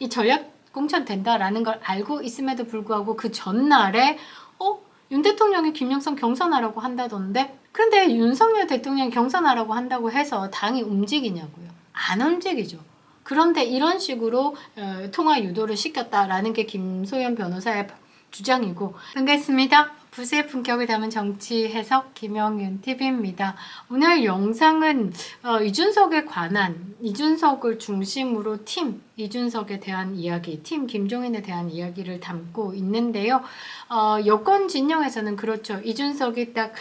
이 전략 공천 된다라는 걸 알고 있음에도 불구하고 그 전날에 윤 대통령이 김영선 경선하라고 한다던데, 그런데 윤석열 대통령이 경선하라고 한다고 해서 당이 움직이냐고요? 안 움직이죠. 그런데 이런 식으로 통화 유도를 시켰다라는 게 김소연 변호사의 주장이고. 반갑습니다. 부수의 품격을 담은 정치 해석 김영윤 TV입니다. 오늘 영상은 이준석에 관한, 이준석을 중심으로 팀 이준석에 대한 이야기, 팀 김종인에 대한 이야기를 담고 있는데요. 여권 진영에서는 그렇죠. 이준석이 딱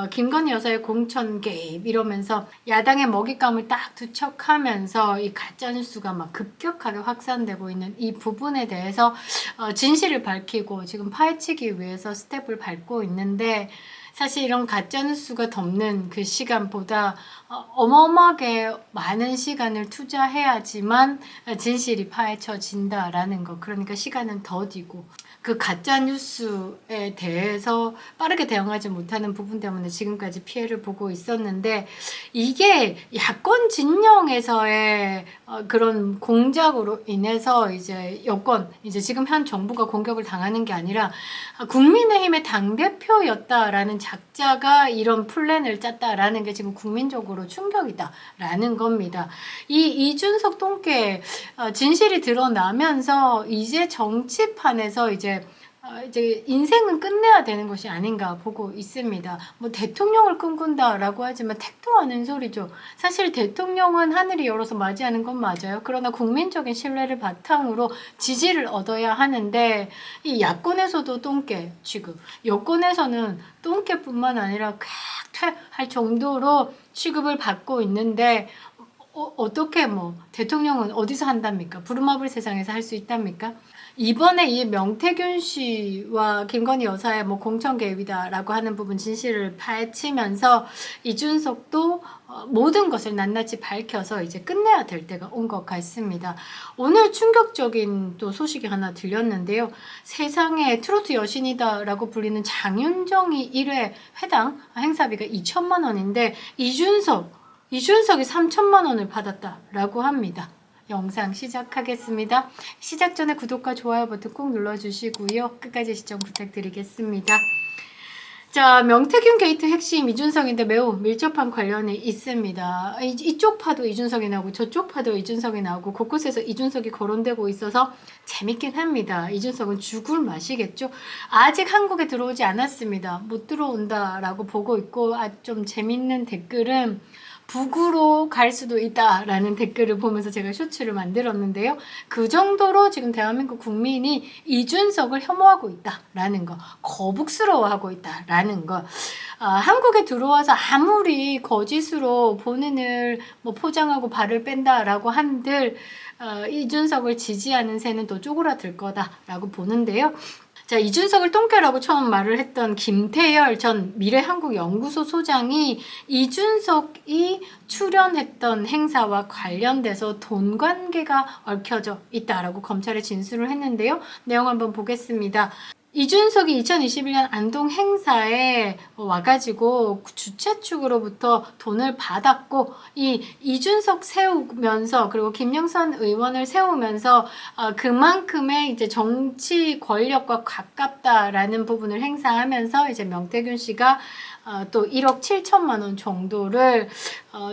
김건희 여사의 공천 개입 이러면서 야당의 먹잇감을 딱 투척하면서 이 가짜뉴스가 막 급격하게 확산되고 있는 이 부분에 대해서 진실을 밝히고 지금 파헤치기 위해서 스텝을 밟고 있는데, 사실 이런 가짜뉴스가 덮는 그 시간보다 어마어마하게 많은 시간을 투자해야지만 진실이 파헤쳐진다라는 거. 그러니까 시간은 더디고 그 가짜뉴스에 대해서 빠르게 대응하지 못하는 부분 때문에 지금까지 피해를 보고 있었는데, 이게 야권 진영에서의 그런 공작으로 인해서 이제 여권, 이제 지금 현 정부가 공격을 당하는 게 아니라 국민의힘의 당대표였다라는 작자가 이런 플랜을 짰다라는 게 지금 국민적으로 충격이다라는 겁니다. 이 이준석 똥개 진실이 드러나면서 이제 정치판에서 이제 인생은 끝내야 되는 것이 아닌가 보고 있습니다. 뭐 대통령을 꿈꾼다라고 하지만 택도 않은 소리죠. 사실 대통령은 하늘이 열어서 맞이하는 건 맞아요. 그러나 국민적인 신뢰를 바탕으로 지지를 얻어야 하는데, 이 야권에서도 똥개 취급, 여권에서는 똥개뿐만 아니라 쾌할 정도로 취급을 받고 있는데, 어떻게 뭐 대통령은 어디서 한답니까? 부루마블 세상에서 할 수 있답니까? 이번에 이 명태균 씨와 김건희 여사의 뭐 공천 개입이다라고 하는 부분 진실을 파헤치면서 이준석도 모든 것을 낱낱이 밝혀서 이제 끝내야 될 때가 온 것 같습니다. 오늘 충격적인 또 소식이 하나 들렸는데요. 세상에 트로트 여신이다라고 불리는 장윤정이 1회 회당 행사비가 2천만 원인데 이준석이 3천만 원을 받았다라고 합니다. 영상 시작하겠습니다. 시작 전에 구독과 좋아요 버튼 꼭 눌러주시고요. 끝까지 시청 부탁드리겠습니다. 자, 명태균 게이트 핵심 이준석인데 매우 밀접한 관련이 있습니다. 이쪽 파도 이준석이 나오고 저쪽 파도 이준석이 나오고 곳곳에서 이준석이 거론되고 있어서 재밌긴 합니다. 이준석은 죽을 맛이겠죠. 아직 한국에 들어오지 않았습니다. 못 들어온다라고 보고 있고, 좀 재밌는 댓글은 북으로 갈 수도 있다라는 댓글을 보면서 제가 쇼츠를 만들었는데요. 그 정도로 지금 대한민국 국민이 이준석을 혐오하고 있다라는 거, 거북스러워하고 있다라는 거. 한국에 들어와서 아무리 거짓으로 본인을 뭐 포장하고 발을 뺀다라고 한들 이준석을 지지하는 새는 또 쪼그라들 거다라고 보는데요. 자, 이준석을 똥개라고 처음 말을 했던 김태열 전 미래한국연구소 소장이 이준석이 출연했던 행사와 관련돼서 돈 관계가 얽혀져 있다라고 검찰에 진술을 했는데요. 내용 한번 보겠습니다. 이준석이 2021년 안동 행사에 와가지고 주최 측으로부터 돈을 받았고, 이준석 세우면서 그리고 김영선 의원을 세우면서 그만큼의 이제 정치 권력과 가깝다라는 부분을 행사하면서 이제 명태균 씨가 또 1억 7천만 원 정도를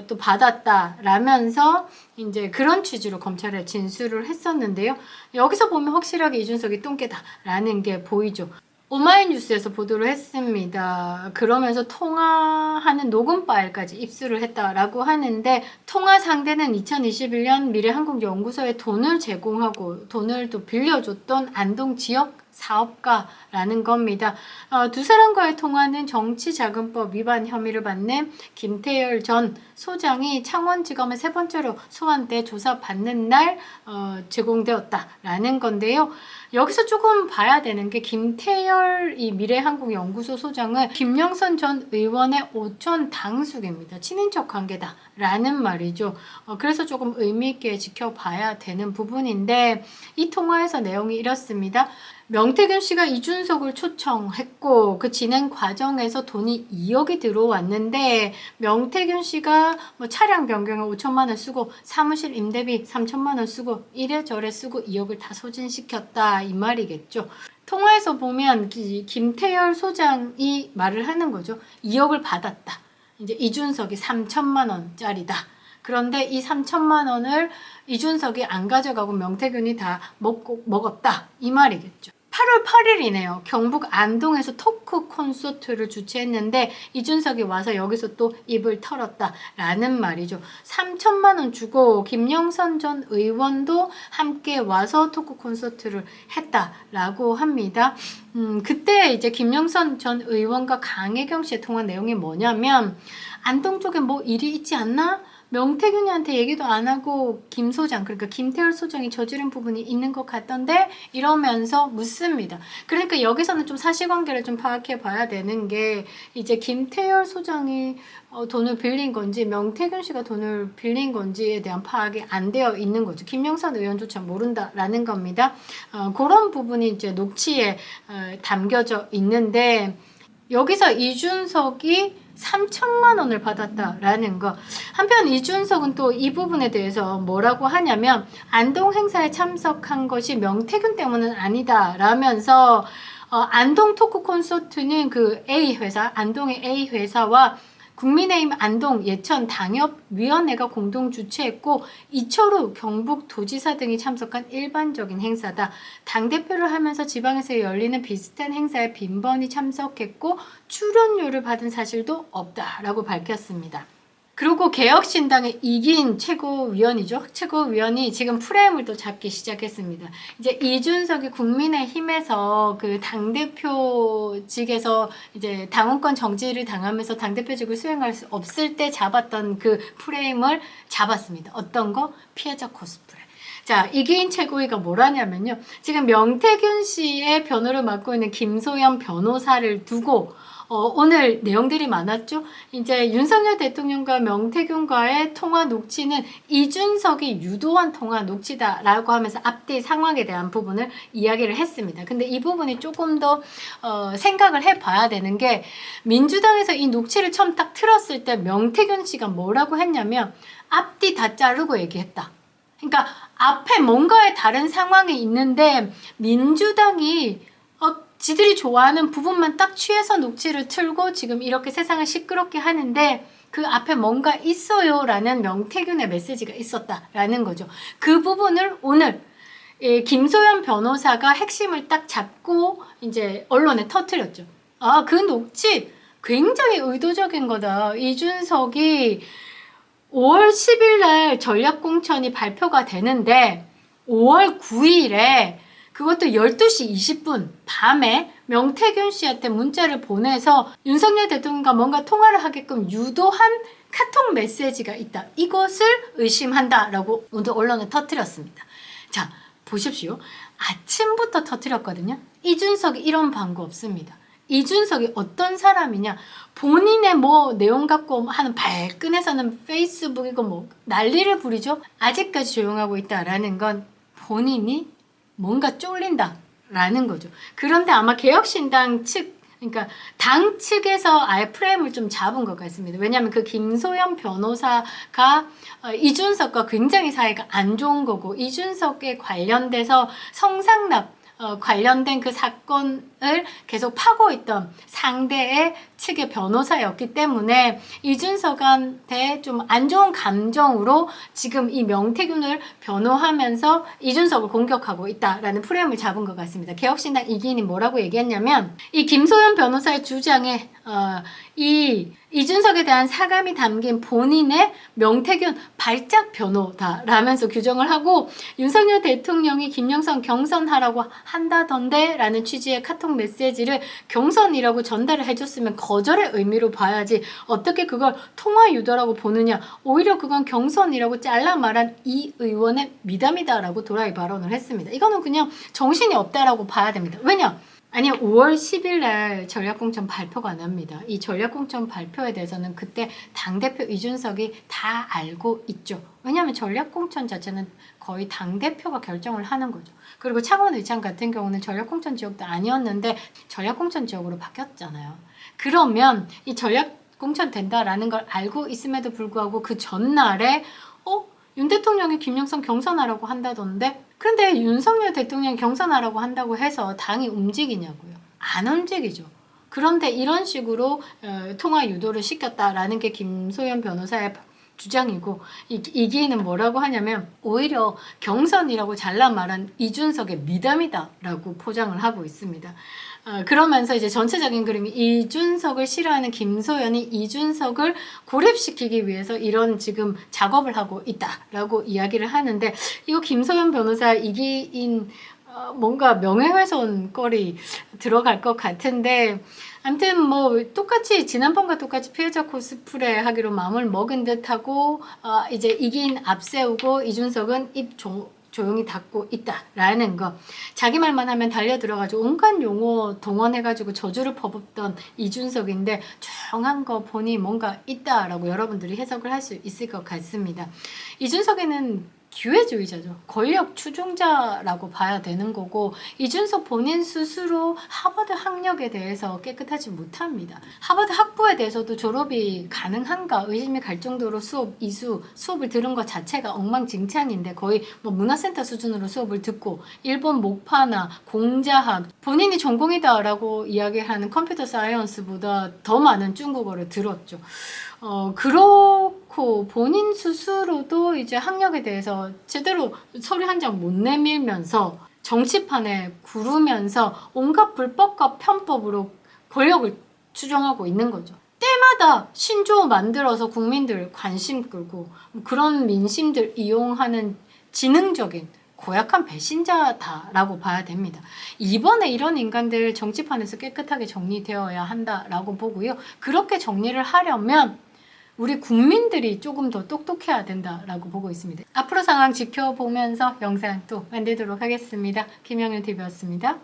또 받았다라면서 이제 그런 취지로 검찰에 진술을 했었는데요. 여기서 보면 확실하게 이준석이 똥개다라는 게 보이죠. 오마이뉴스에서 보도를 했습니다. 그러면서 통화하는 녹음 파일까지 입수를 했다라고 하는데, 통화 상대는 2021년 미래한국연구소에 돈을 제공하고 돈을 또 빌려줬던 안동 지역 사업가라는 겁니다. 두 사람과의 통화는 정치자금법 위반 혐의를 받는 김태열 전 소장이 창원지검에 3번째로 소환돼 조사받는 날 제공되었다라는 건데요. 여기서 조금 봐야 되는 게, 김태열 이 미래한국연구소 소장은 김영선 전 의원의 오촌 당숙입니다. 친인척 관계다라는 말이죠. 그래서 조금 의미 있게 지켜봐야 되는 부분인데, 이 통화에서 내용이 이렇습니다. 명태균 씨가 이준석을 초청했고 그 진행 과정에서 돈이 2억이 들어왔는데 명태균 씨가 뭐 차량 변경에 5천만 원 쓰고 사무실 임대비 3천만 원 쓰고 이래저래 쓰고 2억을 다 소진시켰다 이 말이겠죠. 통화에서 보면 김태열 소장이 말을 하는 거죠. 2억을 받았다. 이제 이준석이 3천만 원짜리다. 그런데 이 3천만 원을 이준석이 안 가져가고 명태균이 다 먹었다. 이 말이겠죠. 8월 8일이네요. 경북 안동에서 토크 콘서트를 주최했는데 이준석이 와서 여기서 또 입을 털었다라는 말이죠. 3천만 원 주고 김영선 전 의원도 함께 와서 토크 콘서트를 했다라고 합니다. 그때 이제 김영선 전 의원과 강혜경 씨의 통화 내용이 뭐냐면 안동 쪽에 뭐 일이 있지 않나? 명태균이한테 얘기도 안 하고 김 소장, 그러니까 김태열 소장이 저지른 부분이 있는 것 같던데 이러면서 묻습니다. 그러니까 여기서는 좀 사실관계를 좀 파악해 봐야 되는 게 이제 김태열 소장이 돈을 빌린 건지 명태균 씨가 돈을 빌린 건지에 대한 파악이 안 되어 있는 거죠. 김영선 의원조차 모른다라는 겁니다. 그런 부분이 이제 녹취에 담겨져 있는데 여기서 이준석이 3천만 원을 받았다라는 거. 한편 이준석은 또 이 부분에 대해서 뭐라고 하냐면 안동 행사에 참석한 것이 명태균 때문은 아니다 라면서 안동 토크 콘서트는 그 A 회사, 안동의 A 회사와 국민의힘 안동 예천 당협위원회가 공동 주최했고 이철우 경북도지사 등이 참석한 일반적인 행사다. 당대표를 하면서 지방에서 열리는 비슷한 행사에 빈번히 참석했고 출연료를 받은 사실도 없다라고 밝혔습니다. 그리고 개혁신당의 이기인 최고위원이죠. 최고위원이 지금 프레임을 또 잡기 시작했습니다. 이제 이준석이 국민의힘에서 그 당대표직에서 이제 당원권 정지를 당하면서 당대표직을 수행할 수 없을 때 잡았던 그 프레임을 잡았습니다. 어떤 거? 피해자 코스프레. 자, 이기인 최고위가 뭐라냐면요. 지금 명태균 씨의 변호를 맡고 있는 김소연 변호사를 두고 오늘 내용들이 많았죠. 이제 윤석열 대통령과 명태균과의 통화 녹취는 이준석이 유도한 통화 녹취다라고 하면서 앞뒤 상황에 대한 부분을 이야기를 했습니다. 근데 이 부분이 조금 더 생각을 해봐야 되는 게 민주당에서 이 녹취를 처음 딱 틀었을 때 명태균 씨가 뭐라고 했냐면 앞뒤 다 자르고 얘기했다. 그러니까 앞에 뭔가의 다른 상황이 있는데 민주당이 지들이 좋아하는 부분만 딱 취해서 녹취를 틀고 지금 이렇게 세상을 시끄럽게 하는데 그 앞에 뭔가 있어요 라는 명태균의 메시지가 있었다라는 거죠. 그 부분을 오늘 김소연 변호사가 핵심을 딱 잡고 이제 언론에 터뜨렸죠. 그 녹취 굉장히 의도적인 거다. 이준석이 5월 10일 날 전략공천이 발표가 되는데 5월 9일에 그것도 12시 20분 밤에 명태균 씨한테 문자를 보내서 윤석열 대통령과 뭔가 통화를 하게끔 유도한 카톡 메시지가 있다. 이것을 의심한다라고 오늘 언론에 터뜨렸습니다. 자, 보십시오. 아침부터 터뜨렸거든요. 이준석이 이런 방구 없습니다. 이준석이 어떤 사람이냐. 본인의 뭐 내용 갖고 하는 발끈해서는 페이스북이고 뭐 난리를 부리죠. 아직까지 조용하고 있다라는 건 본인이 뭔가 쫄린다라는 거죠. 그런데 아마 개혁신당 측, 그러니까 당 측에서 아예 프레임을 좀 잡은 것 같습니다. 왜냐하면 그 김소연 변호사가 이준석과 굉장히 사이가 안 좋은 거고 이준석에 관련돼서 성상납 관련된 그 사건을 계속 파고 있던 상대의 측의 변호사였기 때문에 이준석한테 좀 안 좋은 감정으로 지금 이 명태균을 변호하면서 이준석을 공격하고 있다라는 프레임을 잡은 것 같습니다. 개혁신당 이기인이 뭐라고 얘기했냐면 이 김소연 변호사의 주장에 이준석에 대한 사감이 담긴 본인의 명태균 발작 변호다라면서 규정을 하고 윤석열 대통령이 김영선 경선하라고 한다던데 라는 취지의 카톡 메시지를 경선이라고 전달을 해줬으면 거절의 의미로 봐야지 어떻게 그걸 통화 유도라고 보느냐. 오히려 그건 경선이라고 잘라 말한 이 의원의 미담이다라고 도라이 발언을 했습니다. 이거는 그냥 정신이 없다라고 봐야 됩니다. 왜냐? 아니 5월 10일 날 전략공천 발표가 납니다. 이 전략공천 발표에 대해서는 그때 당대표 이준석이 다 알고 있죠. 왜냐하면 전략공천 자체는 거의 당대표가 결정을 하는 거죠. 그리고 창원 의창 같은 경우는 전략공천 지역도 아니었는데 전략공천 지역으로 바뀌었잖아요. 그러면 이 전략공천 된다라는 걸 알고 있음에도 불구하고 그 전날에 윤 대통령이 김영선 경선하라고 한다던데 그런데 윤석열 대통령이 경선하라고 한다고 해서 당이 움직이냐고요. 안 움직이죠. 그런데 이런 식으로 통화 유도를 시켰다라는 게 김소연 변호사의 주장이고 이기는 뭐라고 하냐면 오히려 경선이라고 잘라 말한 이준석의 미담이다라고 포장을 하고 있습니다. 그러면서 이제 전체적인 그림이 이준석을 싫어하는 김소연이 이준석을 고립시키기 위해서 이런 지금 작업을 하고 있다라고 이야기를 하는데 이거 김소연 변호사 이기인 뭔가 명예훼손 거리 들어갈 것 같은데 아무튼 뭐 똑같이 지난번과 똑같이 피해자 코스프레 하기로 마음을 먹은 듯하고 이제 이긴 앞세우고 이준석은 입 조용히 닫고 있다라는 거. 자기 말만 하면 달려들어가지고 온갖 용어 동원해가지고 저주를 퍼붓던 이준석인데 조용한 거 보니 뭔가 있다라고 여러분들이 해석을 할 수 있을 것 같습니다. 이준석에는 기회주의자죠. 권력 추종자라고 봐야 되는 거고 이준석 본인 스스로 하버드 학력에 대해서 깨끗하지 못합니다. 하버드 학부에 대해서도 졸업이 가능한가 의심이 갈 정도로 수업을 들은 것 자체가 엉망진창인데 거의 뭐 문화센터 수준으로 수업을 듣고 일본 목파나 공자학 본인이 전공이다라고 이야기하는 컴퓨터 사이언스보다 더 많은 중국어를 들었죠. 그렇고 본인 스스로도 이제 학력에 대해서 제대로 서류 한 장 못 내밀면서 정치판에 구르면서 온갖 불법과 편법으로 권력을 추종하고 있는 거죠. 때마다 신조어 만들어서 국민들 관심 끌고 그런 민심들 이용하는 지능적인 고약한 배신자다라고 봐야 됩니다. 이번에 이런 인간들 정치판에서 깨끗하게 정리되어야 한다라고 보고요. 그렇게 정리를 하려면 우리 국민들이 조금 더 똑똑해야 된다라고 보고 있습니다. 앞으로 상황 지켜보면서 영상 또 만들도록 하겠습니다. 김영윤 TV였습니다.